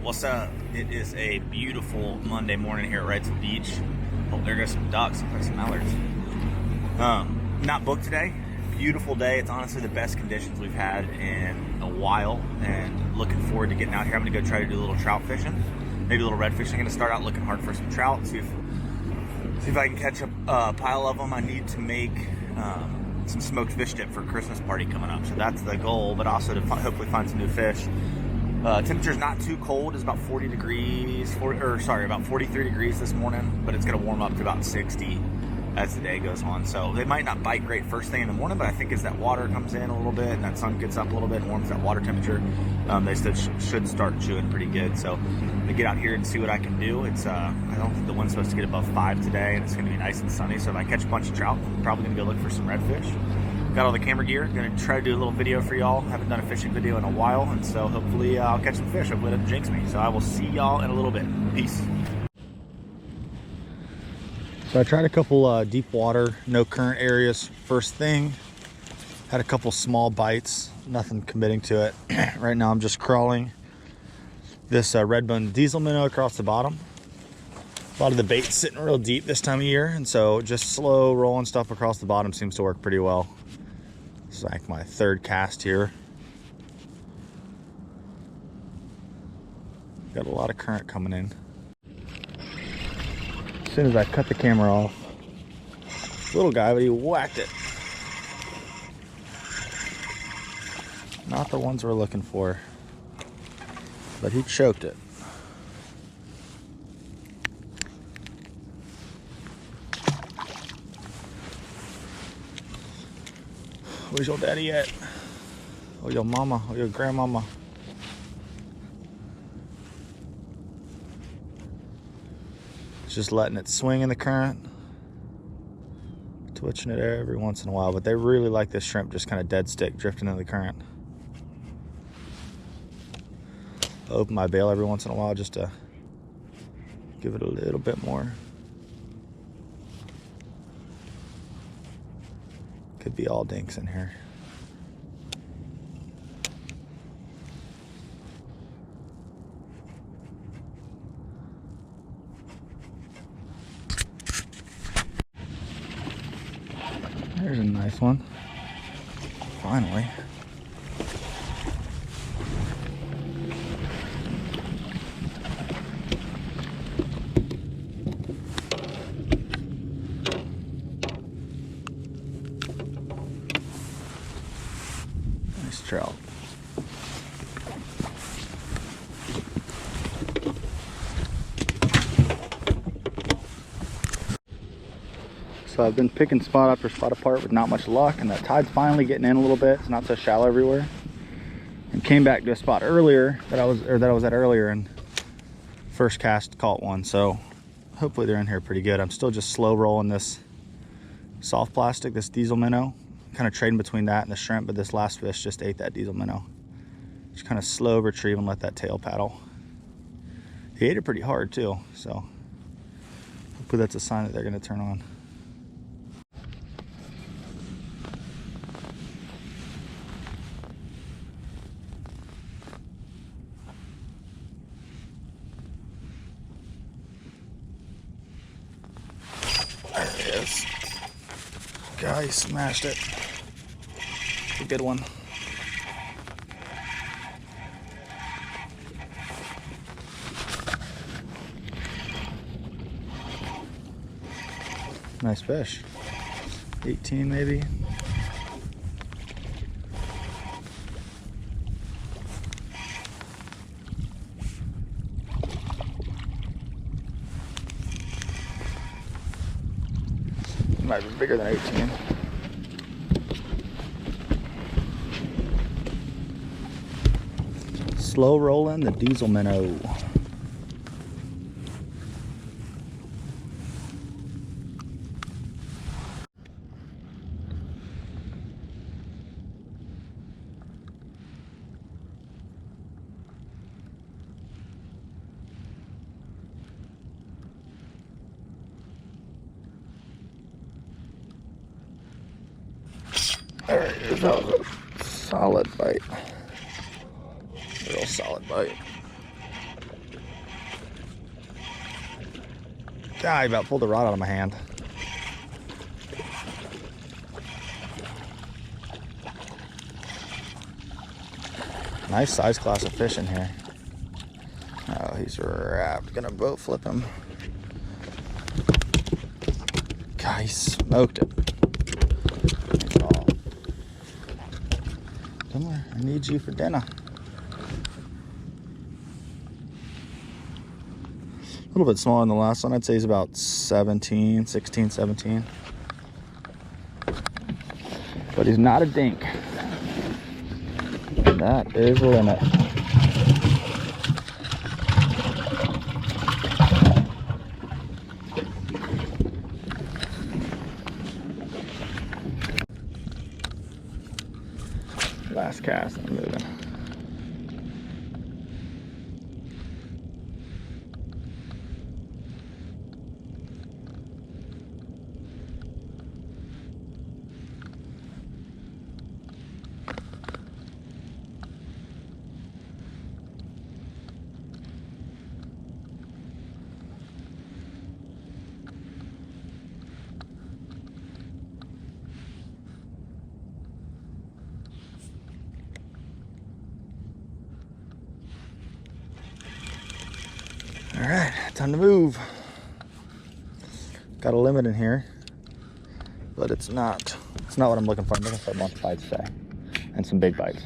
What's up? It is a beautiful Monday morning here at Redfish Beach. Oh, there goes some ducks and some mallards. Not booked today. Beautiful day. It's honestly the best conditions we've had in a while, and looking forward to getting out here. I'm gonna go try to do a little trout fishing, maybe a little redfish. I'm gonna start out looking hard for some trout, see if I can catch a pile of them. I need to make some smoked fish dip for a Christmas party coming up, so that's the goal, but also to hopefully find some new fish. Temperature's not too cold. It's about 40 degrees, about 43 degrees this morning, but it's gonna warm up to about 60 as the day goes on. So they might not bite great first thing in the morning, but I think as that water comes in a little bit and that sun gets up a little bit and warms that water temperature, they should start chewing pretty good. So I'm gonna get out here and see what I can do. It's I don't think the wind's supposed to get above 5 today, and it's gonna be nice and sunny. So if I catch a bunch of trout, I'm probably gonna go look for some redfish. Got all the camera gear. Gonna try to do a little video for y'all. Haven't done a fishing video in a while, and so hopefully I'll catch some fish. Hopefully it doesn't jinx me. So I will see y'all in a little bit. Peace. So I tried a couple deep water, no current areas first thing. Had a couple small bites, nothing committing to it. Right now I'm just crawling this red bone diesel minnow across the bottom. A lot of the bait's sitting real deep this time of year, and so just slow rolling stuff across the bottom seems to work pretty well. It's like my third cast here. Got a lot of current coming in. As soon as I cut the camera off, little guy, but he whacked it. Not the ones we're looking for, but he choked it. Where's your daddy at? Or your mama, or your grandmama? Just letting it swing in the current. Twitching it every once in a while, but they really like this shrimp just kind of dead stick drifting in the current. Open my bail every once in a while just to give it a little bit more. Could be all dinks in here. There's a nice one. Finally. Trout. So I've been picking spot after spot apart with not much luck, and the tide's finally getting in a little bit. It's not so shallow everywhere. And came back to a spot earlier that I was at earlier, and first cast caught one. So hopefully they're in here pretty good. I'm still just slow rolling this soft plastic, this diesel minnow. Kind of trading between that and the shrimp, but this last fish just ate that diesel minnow. Just kind of slow retrieve and let that tail paddle. He ate it pretty hard too, so hopefully that's a sign that they're going to turn on. There it is. Guy smashed it. A good one. Nice fish. 18 maybe. Might be bigger than 18. Slow rolling the diesel minnow. There it is. That was a solid bite. Real solid bite. God, I about pulled the rod out of my hand. Nice size class of fish in here. Oh, he's wrapped. Gonna boat flip him. God, he smoked it. Oh. Come here, I need you for dinner. A little bit smaller than the last one. I'd say he's about 16, 17. But he's not a dink. That is the limit. Last cast, I'm moving. All right, time to move. Got a limit in here, but it's not what I'm looking for. I'm looking for a bunch of bites today and some big bites.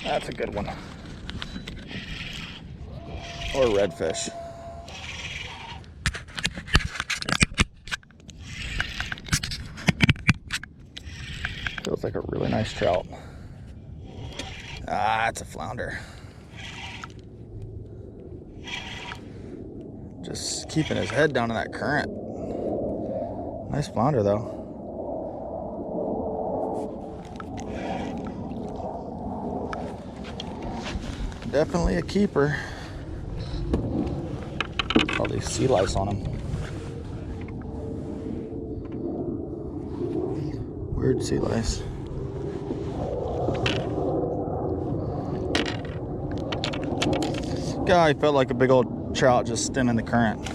That's a good one. Or redfish. Feels like a really nice trout. Ah, it's a flounder. Just keeping his head down in that current. Nice flounder though. Definitely a keeper. All these sea lice on him. Weird sea lice. Guy felt like a big old trout just stemming the current.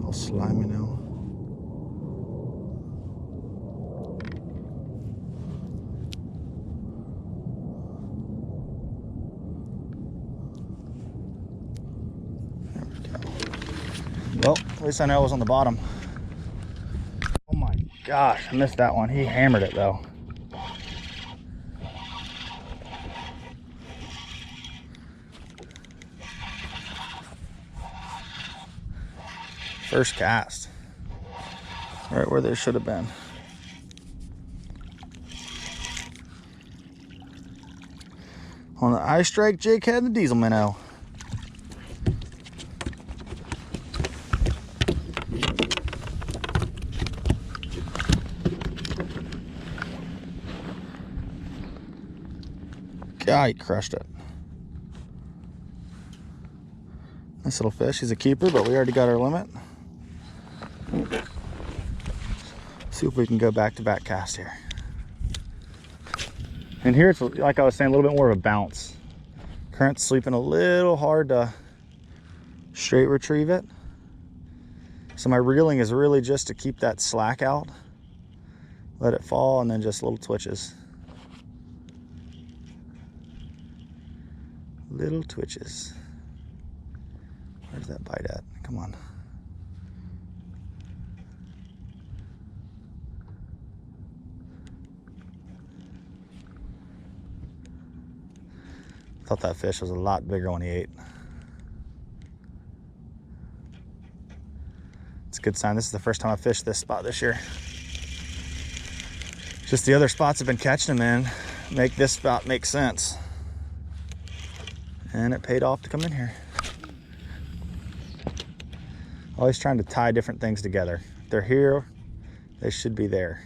All slimy now. Well, at least I know it was on the bottom. Oh my gosh, I missed that one. He hammered it though. First cast. Right where they should have been. On the eye strike jig head and the diesel minnow. Yeah, he crushed it. Nice little fish. He's a keeper, but we already got our limit. See if we can go back-to-back cast here. And here it's, like I was saying, a little bit more of a bounce. Current's sweeping a little hard to straight retrieve it. So my reeling is really just to keep that slack out. Let it fall, and then just little twitches. Little twitches. Where's that bite at? Come on. Thought that fish was a lot bigger when he ate. It's a good sign. This is the first time I fished this spot this year. Just the other spots have been catching them in. Make this spot make sense. And it paid off to come in here. Always trying to tie different things together. If they're here, they should be there.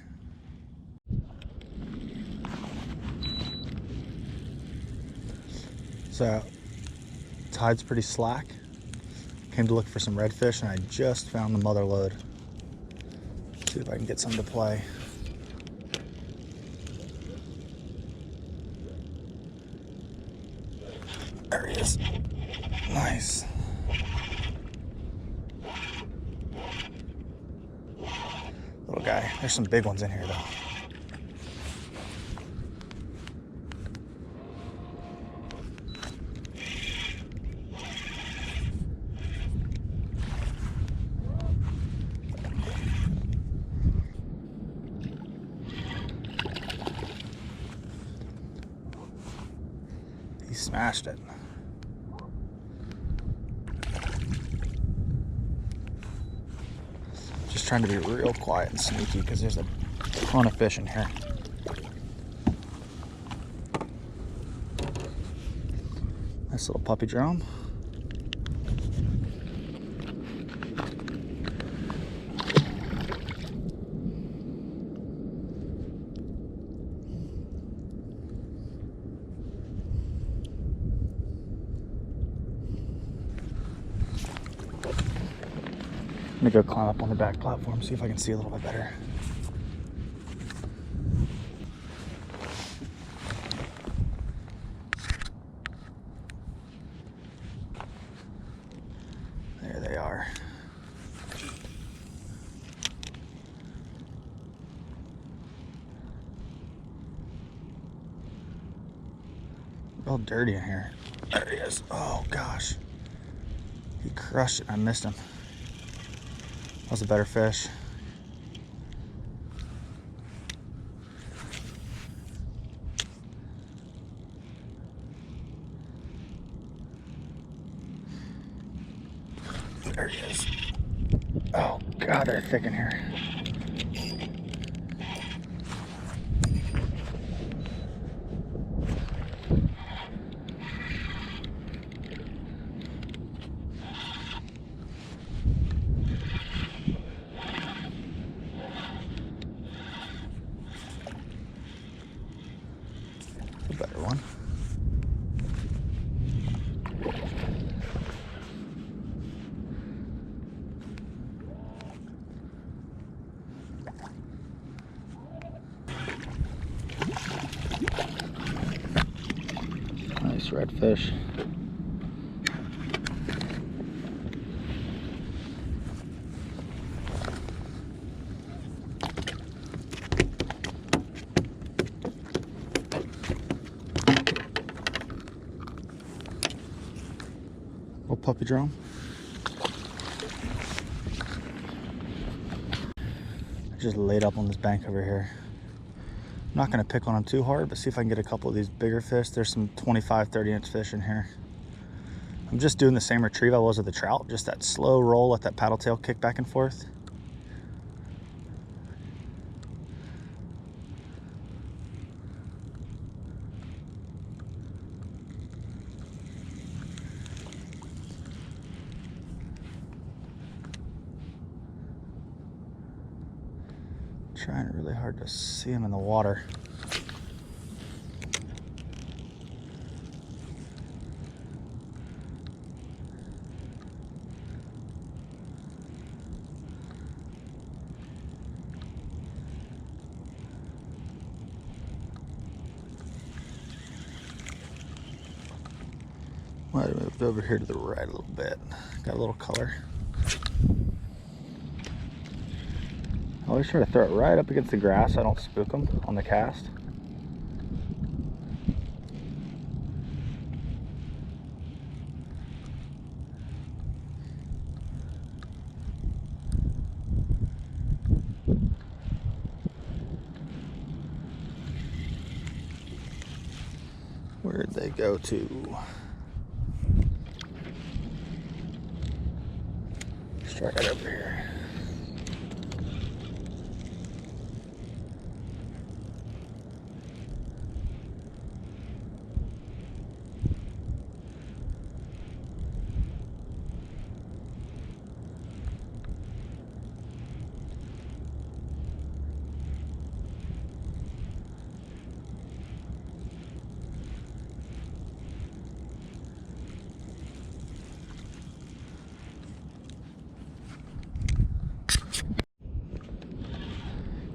So, tide's pretty slack. Came to look for some redfish, and I just found the mother lode. See if I can get some to play. There he is. Nice. Little guy. There's some big ones in here though. He smashed it. Just trying to be real quiet and sneaky because there's a ton of fish in here. Nice little puppy drum. I'm gonna go climb up on the back platform, see if I can see a little bit better. There they are. Real dirty in here. There he is. Oh gosh. He crushed it. I missed him. That was a better fish. There he is. Oh God, they're thick in here. A better one. Nice redfish. Little puppy drum. I just laid up on this bank over here. I'm not gonna pick on them too hard, but see if I can get a couple of these bigger fish. There's some 25, 30-inch fish in here. I'm just doing the same retrieve I was with the trout, just that slow roll, let that paddle tail kick back and forth. Trying really hard to see him in the water. Might have moved over here to the right a little bit. Got a little color. I always try to throw it right up against the grass so I don't spook them on the cast. Where'd they go to? Let's try right over here.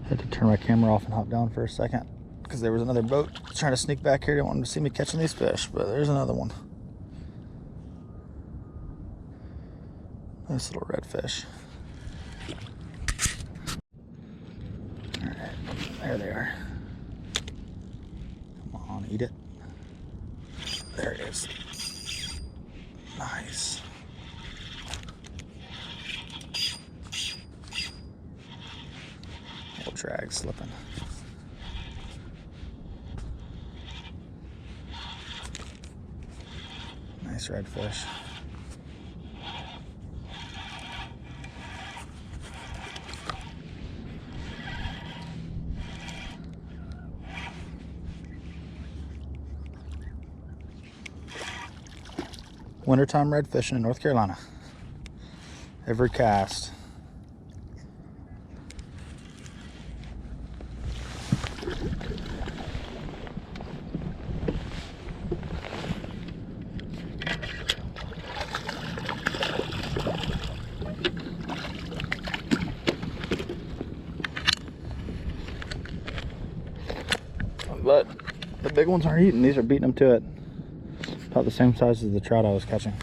Had to turn my camera off and hop down for a second because there was another boat trying to sneak back here. Didn't want them to see me catching these fish, but there's another one. Nice little redfish. All right, there they are. Come on, eat it. There it is. Nice. Little drag slipping. Nice redfish. Wintertime red fishing in North Carolina. Every cast. But the big ones aren't eating. These are beating them to it. About the same size as the trout I was catching.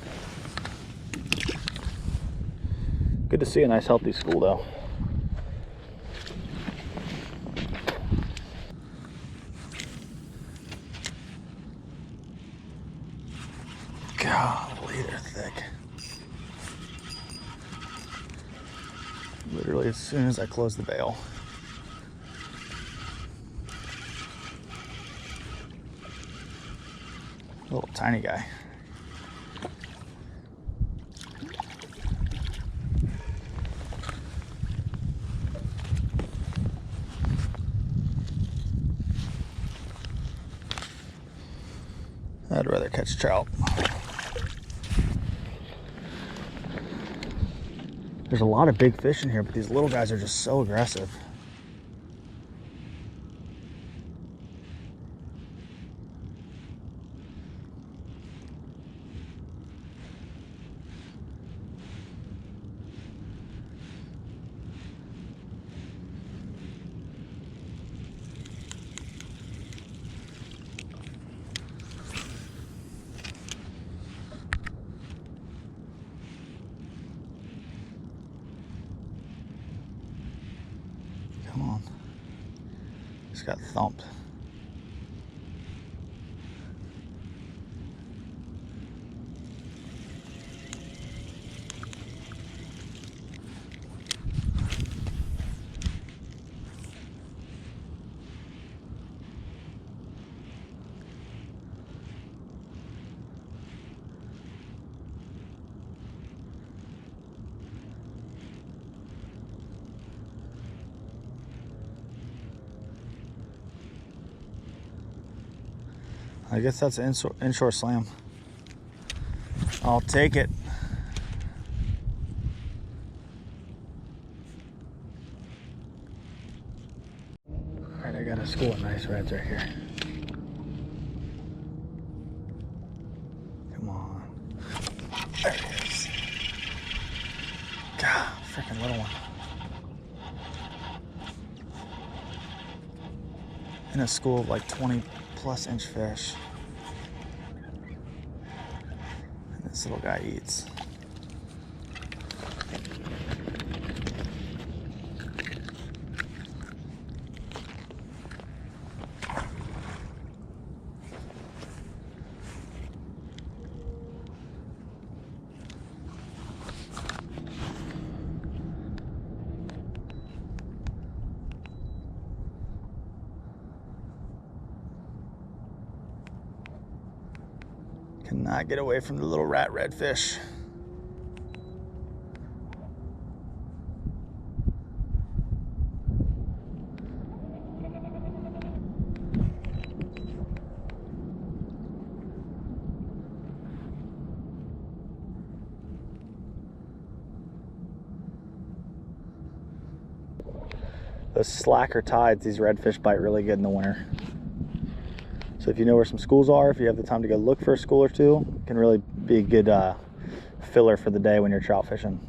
Good to see a nice healthy school though. Golly, they're thick. Literally as soon as I close the bail. Little tiny guy. I'd rather catch trout. There's a lot of big fish in here, but these little guys are just so aggressive. Come on. Just got thumped. I guess that's an inshore slam. I'll take it. All right, I got a school of nice reds right here. Come on. There it is. God, freaking little one. In a school of like 20+ inch fish. This little guy eats. Cannot get away from the little rat redfish. Those slacker tides, these redfish bite really good in the winter. So if you know where some schools are, if you have the time to go look for a school or two, it can really be a good filler for the day when you're trout fishing.